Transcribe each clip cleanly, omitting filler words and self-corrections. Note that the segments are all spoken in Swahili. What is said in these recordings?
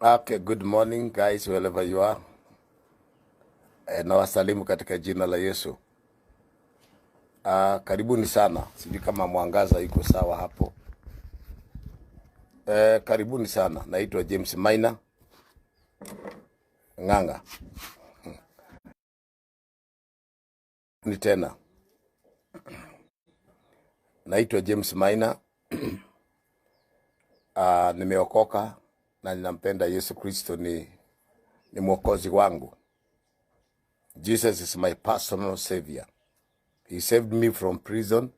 Okay, good morning guys, wherever you are. Nawasalimu katika jina la Yesu. Karibuni sana. Sijui kama mwangaza iko sawa hapo. Karibuni sana. Naitwa James Maina. Ng'ang'a. Ni tena. Naitwa James Maina. Nimeokoka na ninampenda Yesu Kristo ni mwokozi wangu. Jesus is my personal savior. He saved me from prison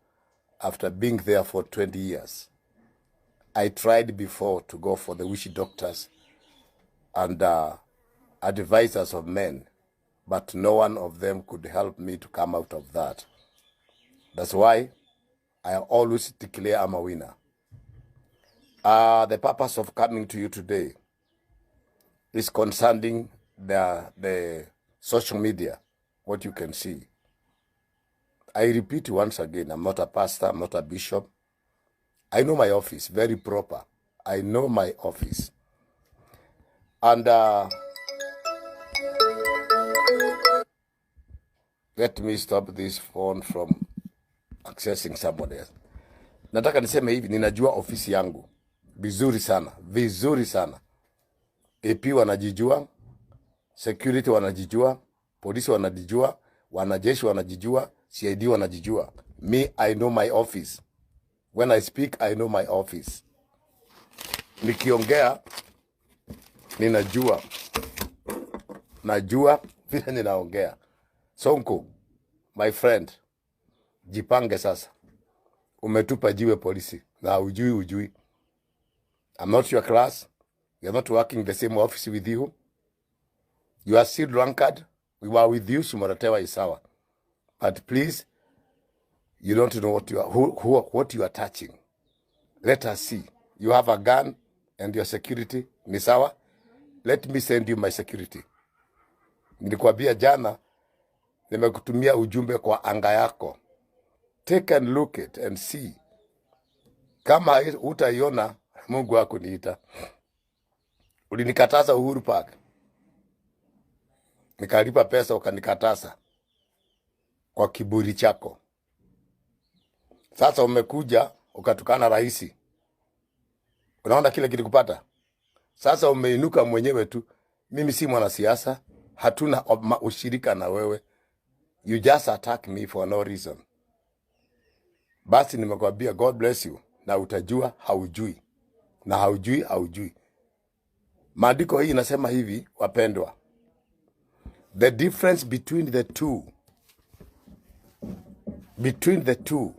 after being there for 20 years. I tried before to go for the witch doctors and advisors of men, but no one of them could help me to come out of that. That's why I always declare I'm a winner. The purpose of coming to you today is concerning the social media, what you can see. I repeat once again, I'm not a pastor, I'm not a bishop. I know my office, very proper. I know my office. And let me stop this phone from accessing somebody else. Nataka niseme hivi, ninajua ofisi yangu vizuri sana, vizuri sana. AP wanajijua, security wanajijua, polisi wanajijua, wanajeshi wanajijua, CID wanajijua. Me, I know my office. When I speak, I know my office. Nikiongea, ninajua. Najua vile ninaongea. Sonko, my friend, jipange sasa. Umetupa jiwe polisi. Na ujui. I'm not your class. You're not working the same office with you. You are still drunkard. We were with you, Shumaratewa Isawa. But please, you don't know what you are, what you are touching. Let us see. You have a gun and your security, Nisawa. Let me send you my security. Nilikuambia jana, nimekutumia ujumbe kwa anga yako. Take and look it and see. Kama utaiona, Mungu wako niita. Ulinikataza Uhuru Park. Nikalipa pesa ukanikataza kwa kiburi chako. Sasa umekuja ukatukana raisi. Unaona kile kilikupata? Sasa umeinuka mwenyewe tu. Mimi si mwanasiasa, hatuna ushirika na wewe. You just attack me for no reason. Basi nimekwambia God bless you, na utajua haujui. Na haujui. Maandiko hii inasema hivi, wapendwa. The difference between the two.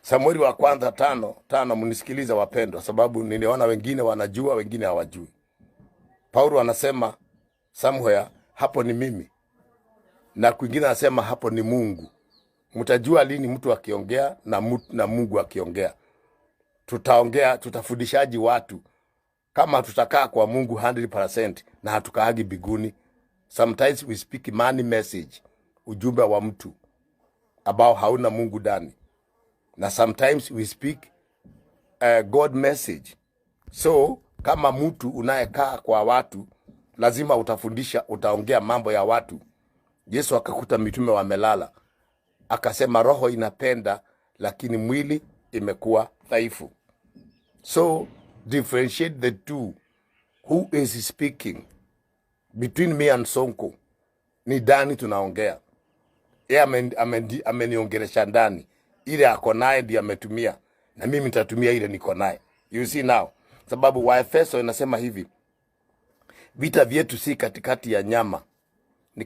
Samueli wa kwanza 5:5, mnisikiliza wapendwa, sababu niliona wengine wanajua, wengine hawajui. Paulo anasema somewhere, hapo ni mimi. Na kwingine anasema hapo ni Mungu. Mtajua lini mtu akiongea na Mungu akiongea. Tutafundishaji watu kama tutakaa kwa Mungu 100% na hatukaagi biguni. Sometimes we speak money message, ujumbe wa mtu ambao hauna Mungu ndani. Na sometimes we speak God message. So kama mtu unayekaa kwa watu, lazima utafundisha, utaongea mambo ya watu. Yesu akakuta mitume wamelala. Akasema roho inapenda, lakini mwili imekuwa dhaifu. So differentiate the two. Who is speaking? Between me and Sonko, ni ndani tunaongea. Yeye ameniongelesha ndani. Ile ako naye ndiye ametumia, na mimi nitatumia ile niko naye. You see now? Sababu Waefeso inasema hivi, vita vyetu si katikati ya nyama, ni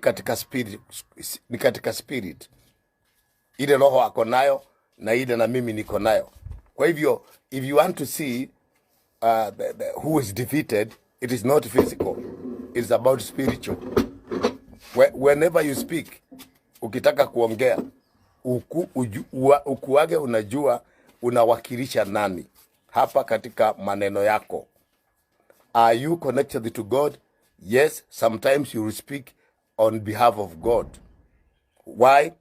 katika spirit. Ile roho ako nayo na ile na mimi niko nayo. Kwa hivyo, if you want to see who is defeated, it is not physical. It is about spiritual. Whenever you speak, ukitaka kuongea, ukuage unajua unawakilisha nani hapa katika maneno yako. Are you connected to God? Yes, sometimes you will speak on behalf of God. Why?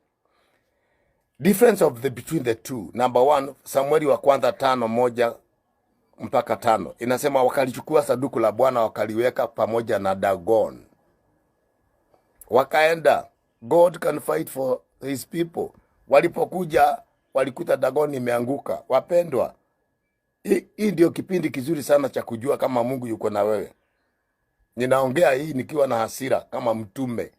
Difference between the two. Number one, Samueli wa kwanza 5:1 mpaka 5 inasema wakalichukua sanduku la Bwana wakaliweka pamoja na Dagon. Wakaenda. God can fight for his people. Walipokuja walikuta Dagon imeanguka. Wapendwa, hii ndio kipindi kizuri sana cha kujua kama Mungu yuko na wewe. Ninaongea hii nikiwa na hasira kama mtume.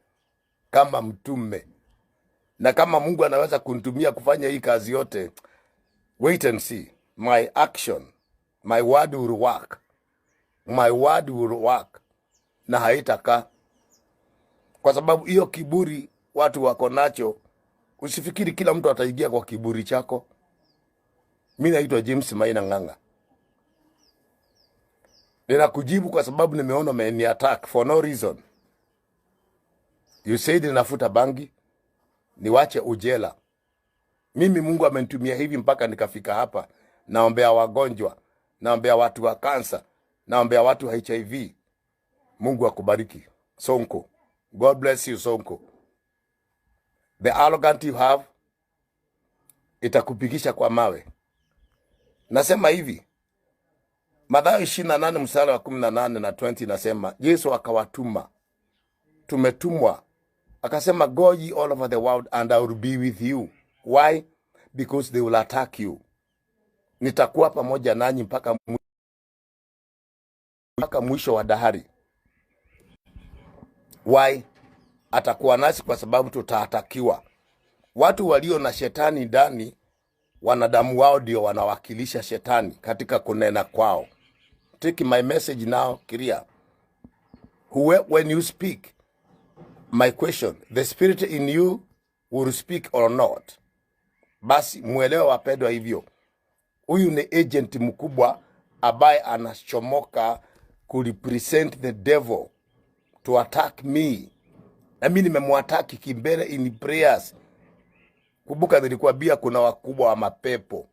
Na kama Mungu anaweza kunitumia kufanya hii kazi yote, wait and see. My action, my word will work. My word will work. Na haitakaa. Kwa sababu hiyo kiburi watu wako nacho, usifikiri kila mtu ataingia kwa kiburi chako. Mimi naitwa James Maina Ng'ang'a. Ninakujibu kwa sababu nimeona umeni attack for no reason. You said ninafuta bangi, niwache ujela. Mimi Mungu amenitumia hivi mpaka nikafika hapa. Naombea wagonjwa, naombea watu wa kansa, naombea watu wa HIV. Mungu akubariki. Sonko. God bless you, Sonko. The arrogant you have, itakupigisha kwa mawe. Nasema hivi, Mathayo 28 mstari wa 18 na 20 nasema, Yesu akawatuma. Tumetumwa. Akasema, go ye all over the world and I will be with you. Why? Because they will attack you. Nitakuwa pamoja nanyi mpaka mwisho wa dahari. Why? Atakuwa nasi kwa sababu tutaatakiwa. Watu walio na shetani ndani, wanadamu wao ndio wanawakilisha shetani katika kunena kwao. Take my message now, clear. When you speak, my question, the spirit in you will speak or not. Basi muelewa wapendwa hivyo. Huyu ni agent mkubwa ambaye anachomoka kurepresent the devil to attack me. Na mimi nimemwataki kimbele in prayers. Kumbuka nilikwambia kuna wakubwa wa mapepo,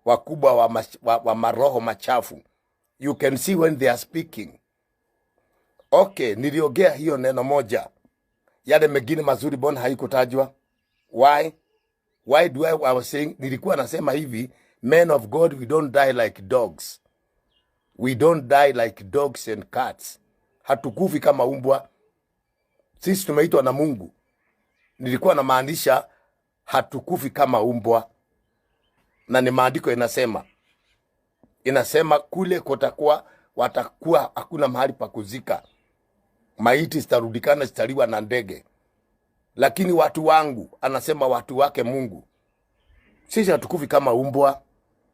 wakubwa wa maroho machafu. You can see when they are speaking. Okay, niliongea hiyo neno moja. Yale mengine mazuri bona haikutajwa. Why? Why do I was saying, nilikuwa nasema hivi, men of God, we don't die like dogs. We don't die like dogs and cats. Hatukufi kama umbwa. Sisi tumeitwa na Mungu. Nilikuwa na maanisha hatukufi kama umbwa. Na ni maandiko inasema kule watakuwa hakuna mahali pa kuzika. Maiti zitarudikana, zitaliwa na ndege. Lakini watu wangu, anasema watu wake Mungu, sisi hatukufi kama umbwa.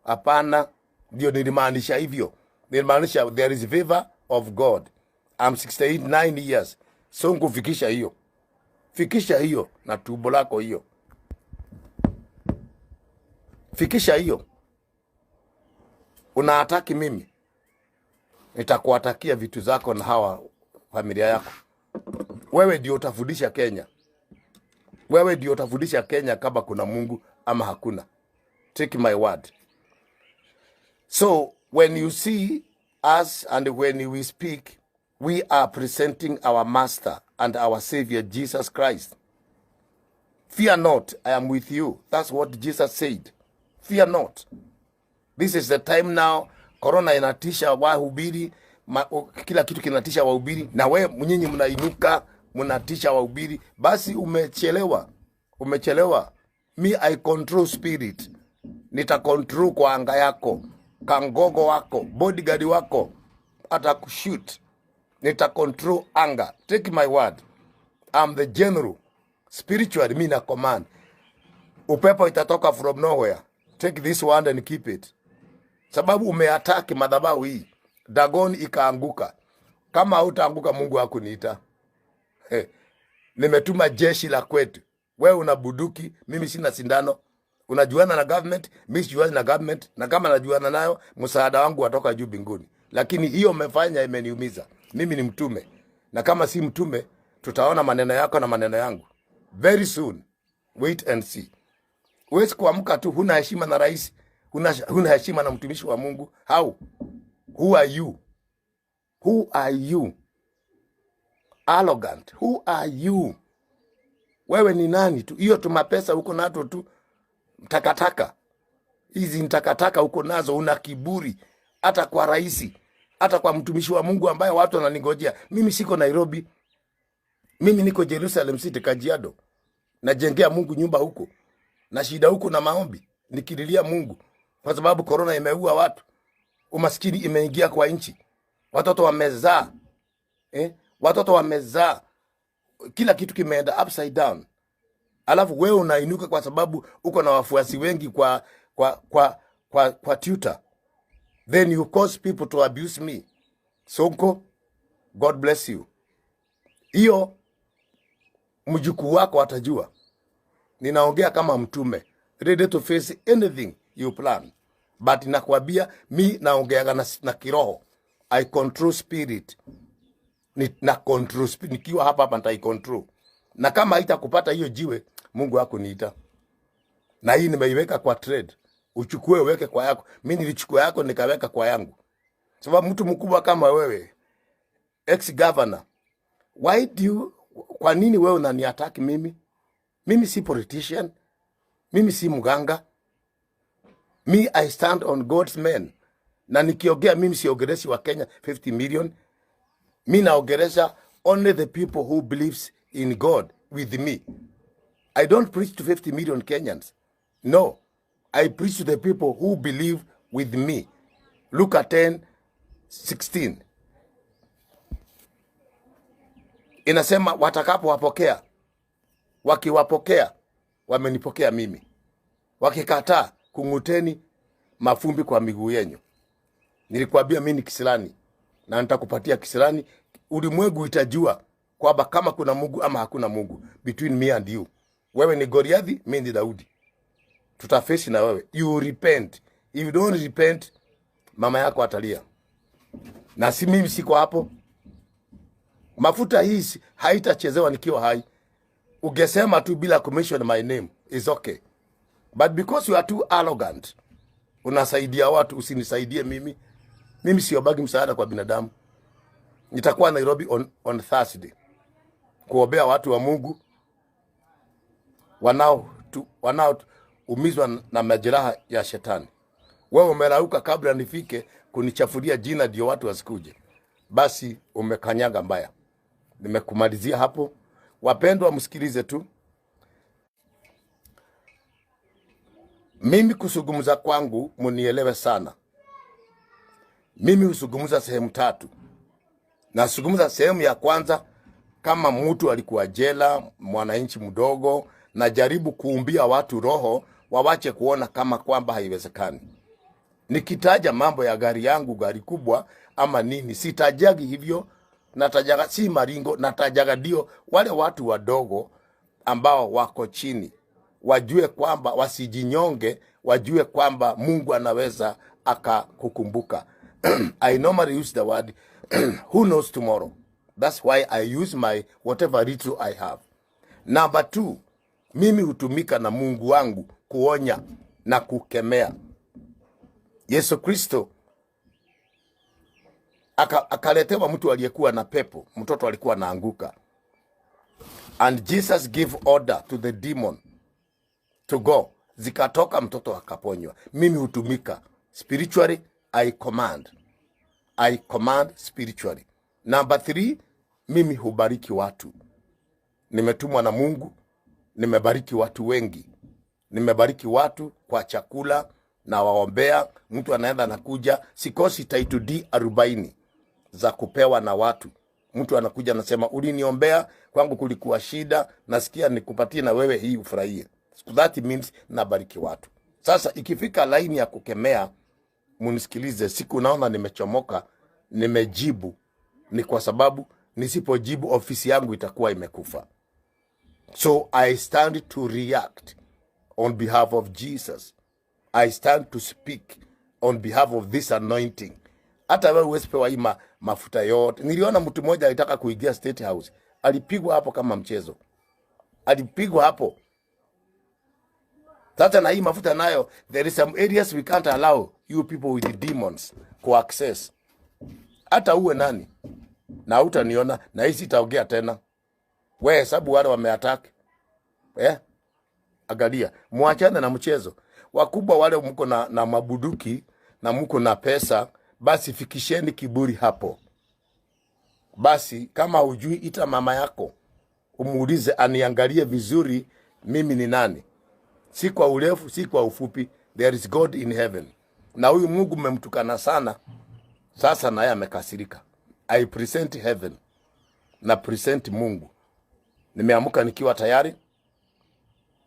Hapana. Ndio nilimaanisha hivyo. Nilimaanisha there is favor of God. I'm 9 years. Sonko, fikisha hiyo. Fikisha hiyo na tumbo lako hiyo. Fikisha hiyo. Unaataki mimi, nitakuatakia vitu zako na hawa familia yako. Wewe ndio utafundisha Kenya. Wewe ndio utafundisha Kenya kama kuna Mungu ama hakuna. Take my word. So when you see us and when we speak, we are presenting our Master and our Savior, Jesus Christ. Fear not, I am with you. That's what Jesus said. Fear not. This is the time now. Corona inatisha wahubiri, kila kitu kinatisha wahubiri, na wewe mnyinyi mnainuka mnatisha wahubiri. Basi umechelewa. Me, I control spirit. Nita control kwa anga yako, kangogo wako, bodyguard wako atakushoot. Nita control anger. Take my word. I'm the general. Spiritually, me na command. Upepo itatoka from nowhere. Take this one and keep it. Sababu umeataki madhabahu hii. Dagon ikaanguka. Kama hautaanguka Mungu hakuniita. Nimetuma jeshi la kwetu. Wewe una buduki, mimi sina sindano. Unajuana na government, mimi sijuana na government. Na kama najuana nayo, msaada wangu watoka juu mbinguni. Lakini hiyo umefanya imeniumiza. Mimi ni mtume. Na kama si mtume, tutaona maneno yako na maneno yangu. Very soon. Wait and see. Huwezi kuamka tu huna heshima na rais, huna heshima na mtumishi wa Mungu. How? Who are you? Who are you? Arrogant. Who are you? Wewe ni nani tu? Hiyo tu mapesa huko nato tu. Takataka. Hizi takataka huko nazo, una kiburi. hata kwa rais, hata kwa mtumishi wa Mungu ambaye watu wananingojea. Mimi siko Nairobi, mimi niko Jerusalem City, Kajiado. Najengea Mungu nyumba huko, na shida huko na maombi, nikililia Mungu kwa sababu corona imeua watu, umaskini imeingia kwa nchi, watoto wamezaa, watoto wamezaa, kila kitu kimeenda upside down. Alafu wewe unainuka kwa sababu uko na wafuasi wengi kwa Twitter, then you cause people to abuse me. Sonko, God bless you. Hiyo mjukuu wako atajua. Ninaongea kama mtume, ready to face anything you plan. But nakwambia mi naongea na kiroho. I control spirit. Na control spirit. Nikiwa hapa nitai control. Na kama haitakupata hiyo jiwe, Mungu wako niita. Na hii nimeiweka kwa trade. Uchukue uweke kwa yako. Mimi nilichukua yako nikaweka kwa yangu. Sababu mtu mkubwa kama wewe, ex-governor, kwa nini wewe unaniattack mimi? Mimi si politician. Mimi si mganga. Me, I stand on God's men. Na nikiongea mimi siongelezi wa Kenya 50 million. Mimi naongeleza only the people who believes in God with me. I don't preach to 50 million Kenyans. No. I preach to the people who believe with me. Luke 10:16. Inasema watakapo wapokea. Wakiwapokea, wamenipokea mimi. Wakikataa, kung'uteni mafumbi kwa miguu yenu. Nilikwambia mimi ni Kiislamu na nitakupatia Kiislamu. Ulimwengu itajua kwamba kama kuna Mungu ama hakuna Mungu between me and you. Wewe ni Goliathi, mimi ni Daudi. Tutafesi na wewe. You repent. If you don't repent, mama yako atalia. Na si mimi siko hapo. Mafuta hii haitachezewa nikiwa hai. Ugesema tu bila kumention my name is okay. But because you are too arrogant, unasaidia watu, usinisaidie mimi. Mimi siobagi msaada kwa binadamu. Nitakuwa Nairobi on Thursday kuombea watu wa Mungu wanaoumizwa na majeraha ya shetani. Wewe umerauka kabla nifike kunichafulia jina ndio watu wasikuje. Basi umekanyaga mbaya. Nimekumalizia hapo. Wapendwa, msikilize tu. Mimi kusugumuza kwangu munielewe sana. Mimi husugumuza sehemu 3. Na sugumuza sehemu ya kwanza kama mtu alikuwa jela, mwananchi mdogo, na jaribu kuumbia watu roho wawache kuona kama kwamba haiwezekani. Nikitaja mambo ya gari yangu, gari kubwa ama nini, sitajagi hivyo. Natajaga si maringo, natajaga dio wale watu wadogo ambao wako chini. Wajue kwamba wasijinyonge, wajue kwamba Mungu anaweza akakukumbuka. I normally use the word who knows tomorrow. That's why I use my whatever little I have. Number 2, mimi hutumika na Mungu wangu kuonya na kukemea. Yesu Kristo akaletewa mtu aliyekuwa na pepo, mtoto alikuwa anaanguka. And Jesus gave order to the demon to go. Zikatoka, mtoto akaponywa. Mimi hutumika spiritually. I command spiritually. Number 3, mimi hubariki watu. Nimetumwa na Mungu, nimebariki watu wengi. Nimebariki watu kwa chakula na waombea. Mtu anaenda nakuja, sikosi title D 40 za kupewa na watu. Mtu anakuja anasema uliniombea, kwangu kulikuwa shida, nasikia nikupatie na wewe hii ufurahie. So that means nabariki watu. Sasa ikifika laini ya kukemea, munisikilize. Siku naona nimechomoka, nimejibu, ni kwa sababu nisipojibu ofisi yangu itakuwa imekufa. So I stand to react on behalf of Jesus. I stand to speak on behalf of this anointing. Hata wewe usipewa hii mafuta yote. Niliona mtu mmoja alitaka kuingia State House. Alipigwa hapo kama mchezo. Alipigwa hapo. Sasa na hii mafuta nayo, there is some areas we can't allow you people with the demons to access. Hata uwe nani, na utaniona, na hii sitaongea tena. Wewe hesabu wale wameattack. Angalia, muachane na mchezo. Wakubwa wale mko na mabuduki na mko na pesa, basi fikisheni kiburi hapo. Basi kama hujui, ita mama yako umuulize, aniangalie vizuri mimi ni nani, si kwa urefu, si kwa ufupi. There is God in heaven. Na huyu Mungu mmemtukana sana, sasa naye amekasirika. I present heaven na present Mungu. Nimeamka nikiwa tayari.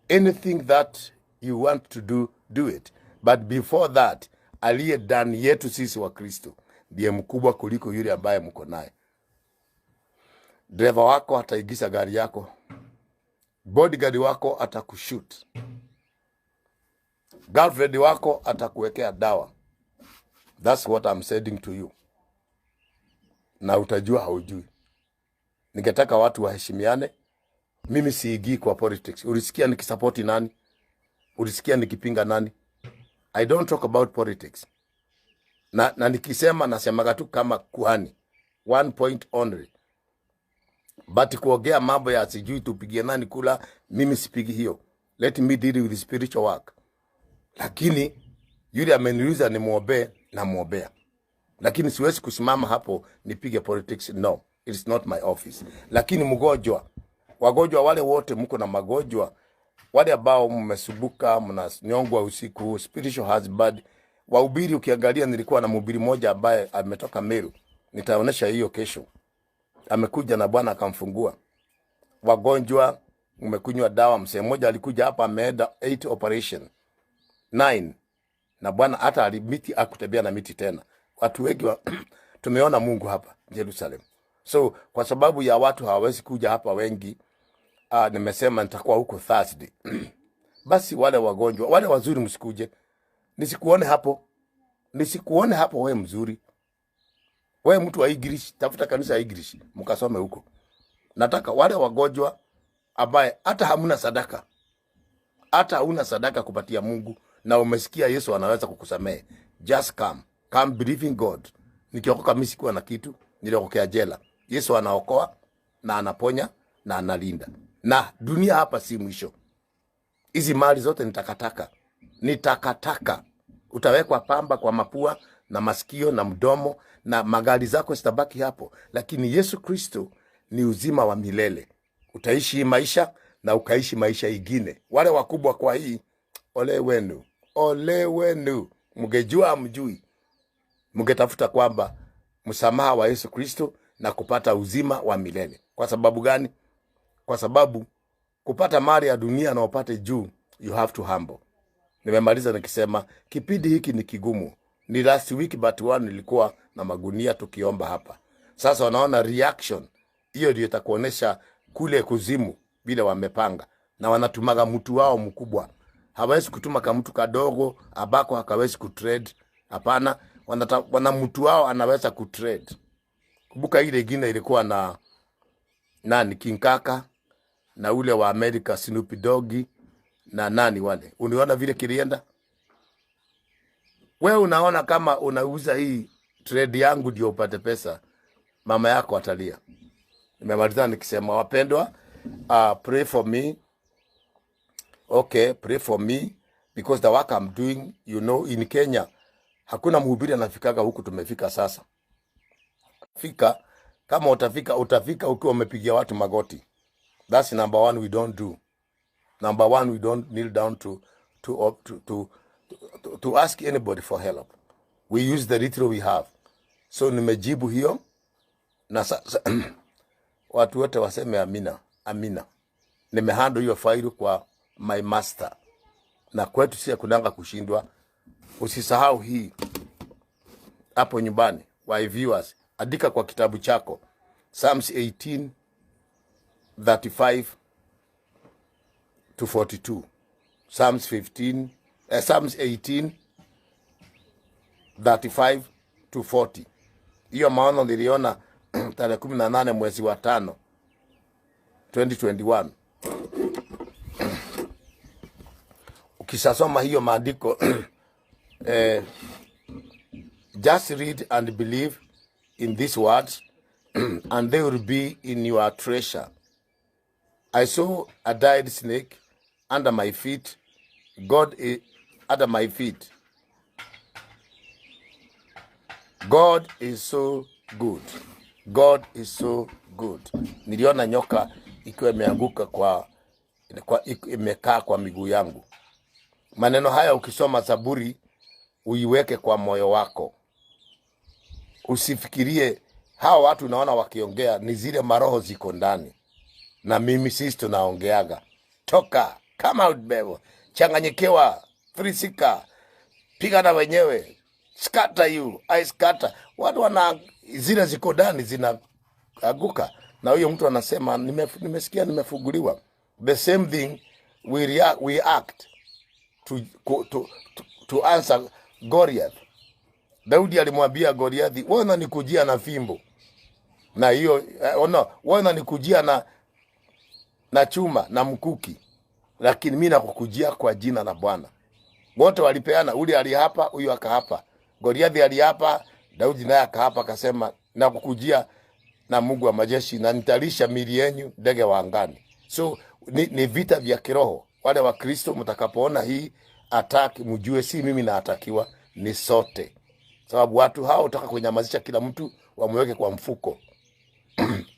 Anything that you want to do, do it. But before that, aliye ndani yetu sisi wa Kristo ndiye mkubwa kuliko yule ambaye mko naye. Dereva wako ataigisha gari yako, bodyguard wako atakushoot, girlfriend wako atakuwekea dawa. That's what I'm saying to you. Na utajua haujui. Ningetaka watu waheshimiane. Mimi siigii kwa politics. Ulisikia nikisupporti nani? Ulisikia nikipinga nani? I don't talk about politics. Na nikisema nasemaga tu kama kuhani. One point only. But kuongea mambo ya sijui tupigie nani kula, mimi sipigi hiyo. Let me deal with the spiritual work. Lakini yule ameniuliza ni muombe na muombea. Lakini siwezi kusimama hapo nipige politics. No, it's not my office. Lakini mgonjwa, wagonjwa wale wote mko na magonjwa, wale ambao mmesubuka, mnanyongwa usiku, spiritual husband, wahubiri ukiangalia, nilikuwa na mhubiri mmoja ambaye ametoka Meru. Nitaonesha hiyo kesho. Amekuja na Bwana akamfungua. Wagonjwa mmekunywa dawa, msee mmoja alikuja hapa ameenda 8 operation 9 na Bwana hata alimiti akutembea na miti tena. Watu wengi tumeona Mungu hapa Jerusalem. So kwa sababu ya watu hawawezi kuja hapa wengi, nimesema nitakuwa huko Thursday. Basi wale wagonjwa, wale wazuri msikuje. Nisikuone hapo. Nisikuone hapo wewe mzuri. Wewe mtu wa English, tafuta kanisa ya English, mkasome huko. Nataka wale wagonjwa ambaye hata hamuna sadaka. Hata huna sadaka kupatia Mungu na umesikia Yesu anaweza kukusamehe. Just come. Come believing God. Nikiokoka mimi sikuwa na kitu, niliokokea jela. Yesu anaokoa na anaponya na analinda. Na dunia hapa si mwisho. Hizi mali zote nitakataka. Nitakataka. Utawekwa pamba kwa mapua na masikio na mdomo na magari zako zitabaki hapo. Lakini Yesu Kristo ni uzima wa milele. Utaishi maisha na ukaishi maisha ingine. Wale wakubwa kwa hii, ole wenu. Ole wenu. Mngejua mjui. Mngetafuta kwamba msamaha wa Yesu Kristo na kupata uzima wa milele. Kwa sababu gani? Kwa sababu kupata mali ya dunia na upate juu, you have to humble. Nimemaliza nikisema kipindi hiki ni kigumu. Ni last week but one nilikuwa na magunia tukiomba hapa. Sasa wanaona reaction. Hiyo ndio itakuonesha kule kuzimu bila wamepanga. Na wanatumaga mtu wao mkubwa. Hawezi kutuma kama mtu kadogo abako hakawezi kutrade. Hapana, wana mtu wao anaweza kutrade. Kumbuka ile ingine ilikuwa na nani, King Kaka na ule wa America Snoopy Doggy na nani wale. Uniona vile kilienda? Wewe unaona kama unauza hii trade yangu ndio upate pesa, mama yako atalia. Nimemaliza nikisema wapendwa, pray for me. Okay, pray for me because the work I'm doing, you know, in Kenya hakuna mhubiri anafikaga huku tumefika sasa. Fika kama utafika ukiwa umepigia watu magoti. That's number one we don't do. Number one, we don't kneel down to ask anybody for help. We use the little we have. So nimejibu hiyo na watu wote waseme amina. Amina. Nimehando hiyo faili kwa my master. Na kwetu si kunanga kushindwa. Usisahau hii hapo nyumbani. Why viewers, andika kwa kitabu chako Psalms 18:35 to 42. Psalms 18:35 to 40. Hiyo maono niliona tarehe 18 mwezi wa 5 2021. Ukisasoma hiyo maandiko just read and believe in these words and they will be in your treasure. I saw a dyed snake under my feet. God is under my feet. God is so good. God is so good. Niliona nyoka ikiwa imeanguka imekaa kwa miguu yangu. Maneno haya ukisoma Zaburi uiweke kwa moyo wako. Usifikirie hawa watu unaona wakiongea ni zile maroho ziko ndani. Na mimi sisi tunaongeaga. Toka, come out devil. Changanyikiwa, frisika, piga na wenyewe. Scatter you, I scatter. Watu wana zile ziko ndani zinaaguka. Na huyo mtu anasema nimesikia nimefuguliwa. The same thing we act to answer Goliath. Daudi alimwambia Goliathi, wewe unanikujia na fimbo. Na hiyo wewe unanikujia na chuma na mkuki. Lakini mimi nakukujia kwa jina la Bwana. Wote walipeana, ule alihapa, huyu akahapa. Goliathi alihapa, Daudi naye akahapa akasema nakukujia na Mungu wa majeshi na nitalisha miili yenu ndege wa angani. So ni vita vya kiroho. Wale wa Kristo mtakapoona hii attack mjue si mimi na atakiwa ni sote. Sababu watu hao utaka kunyamazisha kila mtu wamweke kwa mfuko.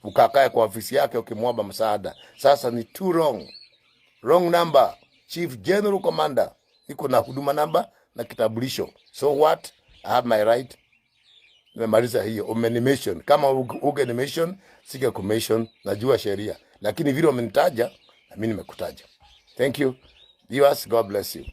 Ukakae kwa ofisi yake ukimwomba msaada. Sasa ni too wrong. Wrong number. Chief General Commander. Iko na huduma namba na kitambulisho. So what? I have my right. Nimemaliza hiyo. Umenimation. Kama ugenimation, sike commission, najua sheria. Lakini vile umenitaja, na mimi nimekutaja. Thank you. Viewers, God bless you.